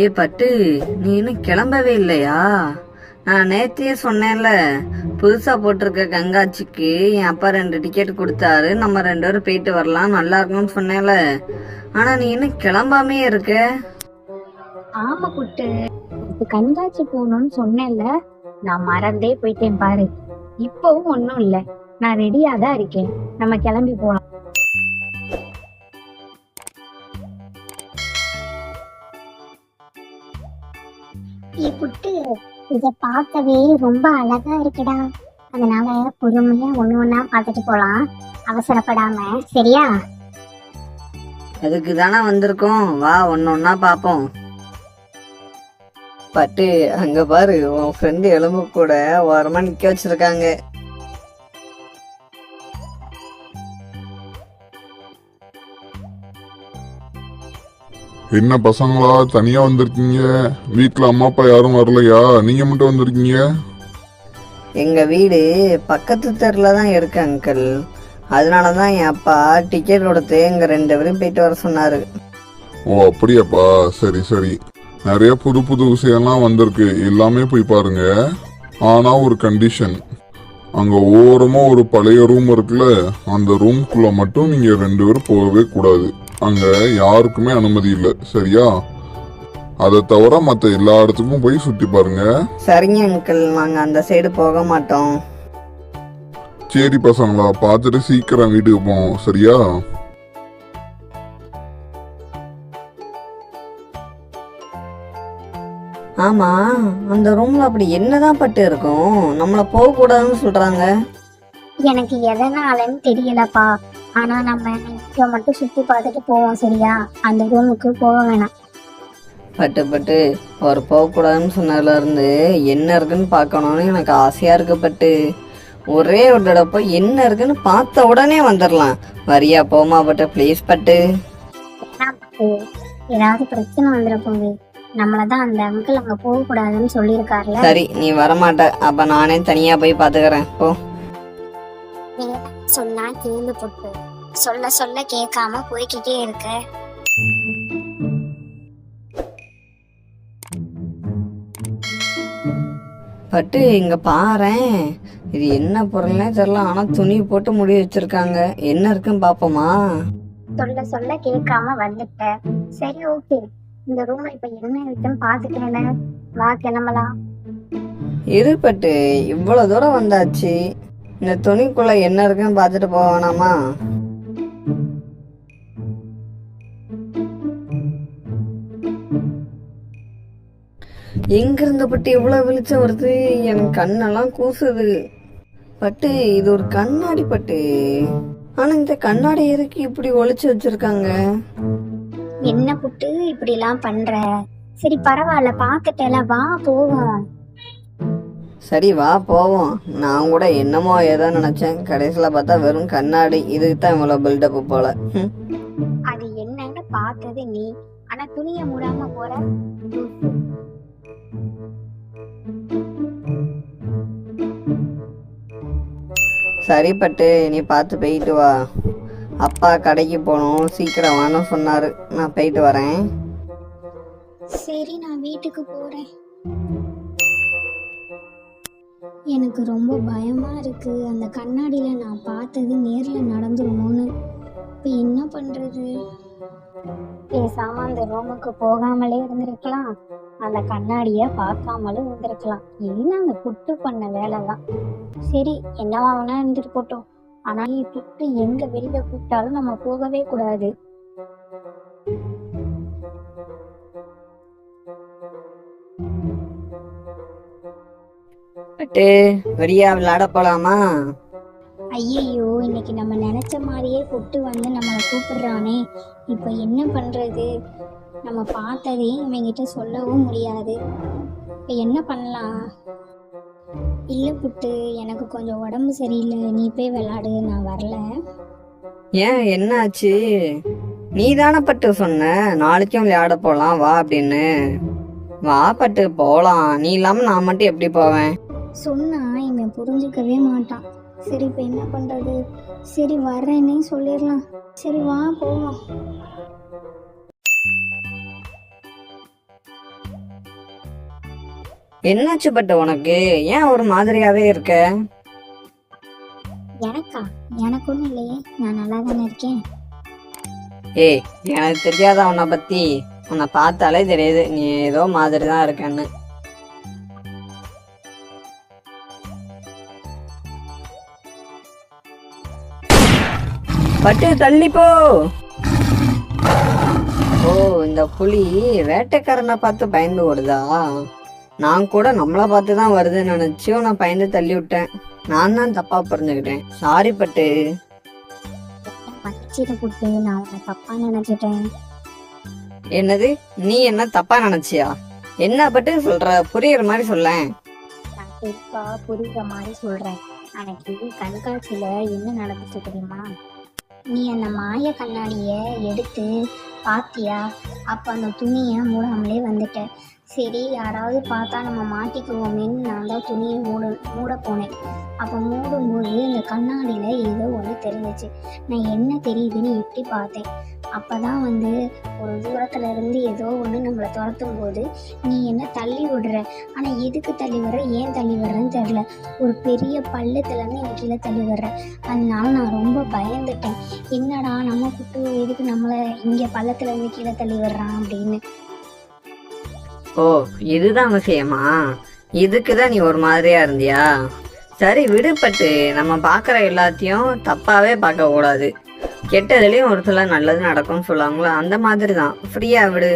ஏ பட்டு, நீ இன்னும் கிளம்பவே இல்லையா? நான் நேத்தியே சொன்னேன்ல, புதுசா போட்டிருக்க கண்காட்சிக்கு என் அப்பா 2 டிக்கெட் கொடுத்தாரு, நம்ம 2 பேரும் போயிட்டு வரலாம், நல்லா இருக்கும்னு சொன்னேன்ல. ஆனா நீ இன்னும் கிளம்பாமே இருக்க. ஆமா குட்டு, இப்ப கண்காட்சி போகணும்னு சொன்னேன்ல, நான் மறந்தே போயிட்டேன் பாரு. இப்பவும் ஒண்ணும் இல்ல, நான் ரெடியா தான் இருக்கேன். நம்ம கிளம்பி போலாம். புட்டு, இத பார்க்கவே ரொம்ப அழகா இருக்குடா. அதனால பொறுமையா ஒண்ணு ஒண்ணா பார்த்துட்டு போலாம், அவசரப்படாம. சரியா? அதுக்கு தானே வந்திருக்கோம், வா ஒன்னொன்னா பாப்போம். பட்டு, அங்க பாரு, உன் ஃப்ரெண்டு எலும்பு கூட ஓரமா நிக்க வச்சிருக்காங்க. என்ன பசங்களா தனியா வந்திருக்கீங்க? வீட்டுல அம்மா அப்பா யாரும் வரலையா? நீங்க மட்டும் வந்திருக்கீங்க? எங்க வீடு பக்கத்து தெருல தான் இருக்கு அங்கிள். அதனாலதான் என் அப்பா டிக்கெட் கொடுத்து எங்க 2 பேரும் போயிட்டு வர சொன்னாரு. ஓ அப்படியாப்பா, சரி சரி. நிறைய புது புது விஷயம்லாம் வந்திருக்கு, எல்லாமே போய் பாருங்க. ஆனா ஒரு கண்டிஷன், அங்க ஓரமா ஒரு பழைய ரூம் இருக்குல்ல, அந்த ரூம்குள்ள மட்டும் நீங்க 2 பேரும் போகவே கூடாது. அங்க யாருக்குமே அனுமதி இல்லை, சரியா? அதை தவிர மற்ற எல்லா இடத்துக்கும் போய் சுத்தி பாருங்க. சரிங்க அங்கிள், நாங்க அந்த சைடு போக மாட்டோம். சரி பசங்களா, பார்த்துட்டு சீக்கிரம் வீட்டுக்கு போவோம், சரியா? ஆமா, அந்த ரூம்ல அப்படி என்னதான் பட்டு இருக்கும்? நம்மள போக கூடாதுன்னு சொல்றாங்க. எனக்கு எதனாலன்னு தெரியலப்பா. ஆனா நம்ம இங்க மட்டும் சுத்தி பார்த்துட்டு போவோம், சரியா? அந்த ரூமுக்கு போக வேணாம். பட்டு பட்டு, அவர் போக கூடாதுன்னு சொன்னதுல இருந்து என்ன இருக்குன்னு பார்க்கணும்னு எனக்கு ஆசையா இருக்கு பட்டு. ஒரே ஒரு தடவை போய் என்ன இருக்குன்னு பார்த்த உடனே வந்துடலாம். வரியா போமா பட்டு, ப்ளீஸ் பட்டு. ஏதாவது பிரச்சனை வந்துட போகுது. நம்மளதான் அந்த அங்கிள் அங்க போக கூடாதுன்னு சொல்லியிருக்காருல. சரி, நீ வரமாட்ட, அப்ப நானே தனியா போய் பாத்துக்கிறேன், போ. சொன்னா கேளு புட்டு, சொல்ல சொல்ல கேட்காம போய்கிட்டே இருக்க. பட்டு, இங்க பாரேன், இது என்ன பொருள்னே தெரியல, ஆனா துணி போட்டு முடி வச்சிருக்காங்க. என்ன இருக்குன்னு பாப்போமா? சொல்ல சொல்ல கேட்காம வந்துட்ட. சரி ஓகே, இந்த ரூம்ல இப்ப என்ன இருக்குன்னு பாத்துக்கிறேன். வா கிளம்பலாம். இரு பட்டு, இவ்வளவு தூரம் வந்தாச்சு, இந்த துணிக்குள்ள என்ன இருக்குன்னு பாத்துட்டு போவானாமா? எங்க இருந்த பட்டு இவ்வளவு வெளிச்சம் வருது? என் கண்ணெல்லாம் கூசுது. பட்டு, இது ஒரு கண்ணாடி பட்டு. ஆனா இந்த கண்ணாடி எதுக்கு இப்படி ஒளிச்சு வச்சிருக்காங்க? என்ன புட்டு இப்படி எல்லாம் பண்ற? சரி பரவாயில்ல, பாத்துட்டல, வா போவோம். சரி வா போவோம். நான் கூட என்னமோ ஏதோ நினைச்சேன், கடைசியில பார்த்தா வெறும் கண்ணாடி. இதுக்கு தான் இவ்வளவு பில்டப் போல. அது என்னன்னு பார்த்தது நீ, ஆனா துணிய மூடாம போற. சரி பட்டு, நீ பார்த்து போயிட்டு வா. அப்பா கடைக்கு போகணும், சீக்கிரம் வான்னு சொன்னாரு. நான் போயிட்டு வரேன். சரி, நான் வீட்டுக்கு போறேன். எனக்கு ரொம்ப பயமா இருக்கு. அந்த கண்ணாடியில நான் பார்த்தது நேர்ல நடந்துருமோன்னு. இப்ப என்ன பண்றது? பேசாம அந்த ரூமுக்கு போகாமலே இருந்திருக்கலாம், அந்த கண்ணாடிய பார்க்காமலும் இருந்திருக்கலாம். என்ன அந்த புட்டு பண்ண வேலைதான். சரி, என்னவா வேணா இருந்துட்டு போட்டோம். ஆனா புட்டு எங்க வெளியில கூப்பிட்டாலும் நம்ம போகவே கூடாது. பட்டு, வெளியா விளையாட போலாமா? ஐயையோ, இன்னைக்கு நம்ம நினைச்ச மாதிரியே புட்டு வந்து நம்மளை கூப்பிடுறானே. இப்ப என்ன பண்றது? நம்ம பார்த்ததையும் இவங்கிட்ட சொல்லவும் முடியாது. இப்ப என்ன பண்ணலாம்? இல்ல புட்டு, எனக்கு கொஞ்சம் உடம்பு சரியில்லை, நீ போய் விளையாடு, நான் வரல. ஏன், என்ன ஆச்சு? நீ தானே பட்டு சொன்ன நாளைக்கும் விளையாட போலாம் வா அப்படின்னு. வா பட்டு போலாம், நீ இல்லாம நான் மட்டும் எப்படி போவேன்? சொன்னா இவன் புரிஞ்சுக்கவே மாட்டான். சரி இப்ப என்ன பண்றது? சரி வர்றேன்னே சொல்லிடலாம். சரி வா போவோம். என்னாச்சு பட்டு உனக்கு? ஏன் ஒரு மாதிரியாவே இருக்க? எனக்கா? எனக்கு ஒன்றும் இல்லையே, நான் நல்லா தானே இருக்கேன். ஏய், எனக்கு தெரியாதா உன்னை பத்தி? உன்னை பார்த்தாலே தெரியுது நீ ஏதோ மாதிரி தான் இருக்கன்னு. பட்டு தள்ளி போ. ஓ, இந்த புலி வேட்டைக்காரனை பார்த்து பயந்து ஓடுதா? நான் கூட நம்மளை பார்த்து தான் வருதுன்னு நினைச்சு உன்னை பயந்து தள்ளி விட்டேன். நான் தான் தப்பா புரிஞ்சுக்கிட்டேன். சாரி பட்டு. மன்னிச்சிட புட்டு, நான் உன்னை தப்பா நினைச்சிட்டேன். என்னது? நீ என்ன தப்பா நினைச்சியா? என்ன பட்டு சொல்ற? புரியுற மாதிரி சொல்லேன். நான் தெளிவா புரியுற மாதிரி சொல்றேன். அன்னைக்கு கண்காட்சியில என்ன நடந்துச்சு தெரியுமா? நீ அந்த மாய கண்ணாடிய எடுத்து பாத்தியா? அப்ப அந்த துணியை மூடாமலே வந்துட்ட. சரி, யாராவது பார்த்தா நம்ம மாட்டிக்குவோமேன்னு நான் தான் துணியை மூட போனேன். அப்போ மூடும்போது இந்த கண்ணாடியில ஏதோ ஒன்று தெரிஞ்சிச்சு. நான் என்ன தெரியுதுன்னு எட்டி பார்த்தேன். அப்பதான் ஒரு தூரத்துல இருந்து ஏதோ ஒன்று நம்மளை துரத்தும் போது நீ என்ன தள்ளி விடுற. ஆனா எதுக்கு தள்ளி விடுற, ஏன் தள்ளி விடுறேன்னு தெரியல. ஒரு பெரிய பள்ளத்துல இருந்து எனக்கு கீழே தள்ளி விடுற. அதனால நான் ரொம்ப பயந்துட்டேன். என்னடா நம்ம குட்டு எதுக்கு நம்மளை இங்க பள்ளத்துல இருந்து கீழே தள்ளி விடுறான் அப்படின்னு. ஓ, இதுதான் விஷயமா? இதுக்குதான் நீ ஒரு மாதிரியா இருந்தியா? சரி விடுபட்டு, நம்ம பார்க்குற எல்லாத்தையும் தப்பாவே பார்க்க கூடாது. கெட்டதுலேயும் ஒரு சில நல்லது நடக்கும்னு சொல்லுவாங்களா, அந்த மாதிரி தான். ஃப்ரீயா விடு.